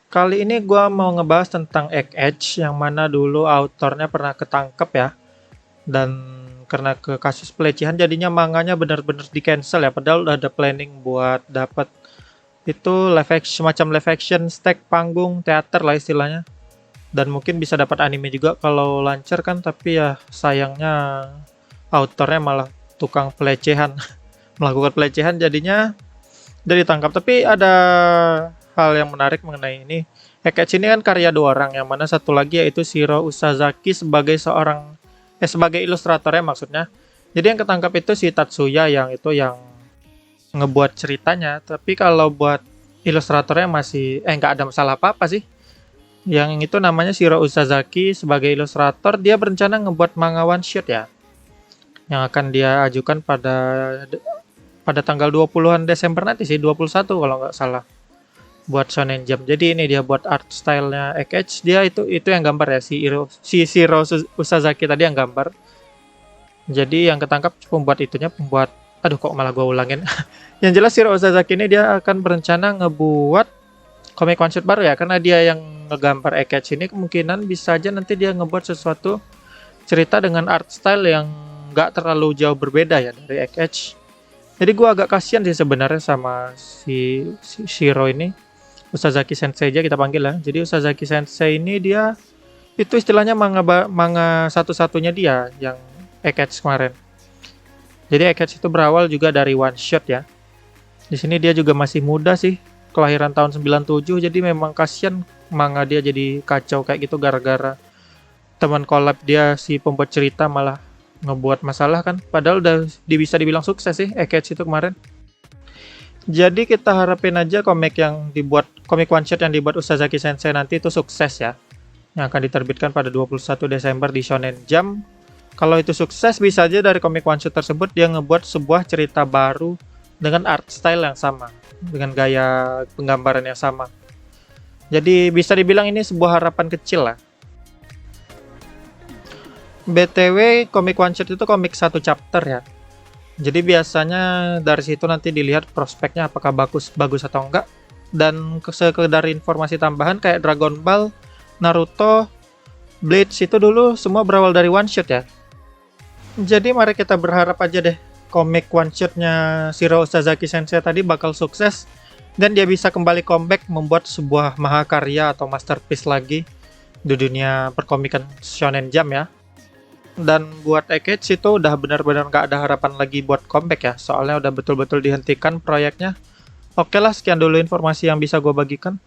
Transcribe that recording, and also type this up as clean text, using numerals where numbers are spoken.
Kali ini gua mau ngebahas tentang Egg Edge yang mana dulu autornya pernah ketangkep ya, dan karena ke kasus pelecehan jadinya manganya benar-benar di cancel ya, padahal udah ada planning buat dapat itu live action, semacam live action stack panggung teater lah istilahnya, dan mungkin bisa dapat anime juga kalau lancar kan, tapi ya sayangnya autornya malah tukang pelecehan melakukan pelecehan jadinya jadi ditangkap. Tapi ada hal yang menarik mengenai ini. Hekage ini kan karya dua orang, yang mana satu lagi yaitu Shiro Usazaki sebagai sebagai ilustratornya maksudnya. Jadi yang ketangkap itu si Tatsuya yang itu yang ngebuat ceritanya, tapi kalau buat ilustratornya masih nggak ada masalah apa-apa sih. Yang itu namanya Shiro Usazaki sebagai ilustrator, dia berencana ngebuat manga one shot ya, yang akan dia ajukan pada tanggal 20-an Desember nanti sih, 21 kalau nggak salah, buat Shonen Jump. Jadi ini dia buat art style-nya Ekage, dia itu yang gambar ya, si Shiro Usazaki tadi yang gambar. Jadi yang ketangkap pembuat aduh kok malah gua ulangin. Yang jelas Shiro Usazaki ini dia akan berencana ngebuat komik one shot baru ya, karena dia yang ngegambar Ekage ini, kemungkinan bisa aja nanti dia ngebuat sesuatu cerita dengan art style yang nggak terlalu jauh berbeda ya dari Ekage. Jadi gua agak kasihan sih sebenarnya sama si Shiro ini. Usazaki Sensei aja kita panggil lah. Jadi Usazaki Sensei ini dia itu istilahnya manga satu-satunya dia yang Ekage kemarin. Jadi Ekage itu berawal juga dari one shot ya. Di sini dia juga masih muda sih, kelahiran tahun 97, jadi memang kasihan manga dia jadi kacau kayak gitu gara-gara teman collab dia si pembuat cerita malah ngebuat masalah kan. Padahal udah bisa dibilang sukses sih Ekage itu kemarin. Jadi kita harapin aja komik one shot yang dibuat Usazaki Sensei nanti itu sukses ya. Yang akan diterbitkan pada 21 Desember di Shonen Jump. Kalau itu sukses, bisa aja dari komik one shot tersebut dia ngebuat sebuah cerita baru dengan art style yang sama, dengan gaya penggambaran yang sama. Jadi bisa dibilang ini sebuah harapan kecil lah. BTW komik one shot itu komik satu chapter ya. Jadi biasanya dari situ nanti dilihat prospeknya apakah bagus atau enggak. Dan sekedar informasi tambahan, kayak Dragon Ball, Naruto, Bleach itu dulu semua berawal dari one shot ya. Jadi mari kita berharap aja deh komik one shotnya Shiro Usazaki Sensei tadi bakal sukses dan dia bisa kembali comeback membuat sebuah mahakarya atau masterpiece lagi di dunia perkomikan Shonen Jump ya. Dan buat Ekage itu udah benar-benar gak ada harapan lagi buat comeback ya, soalnya udah betul-betul dihentikan proyeknya. Oke lah, sekian dulu informasi yang bisa gue bagikan.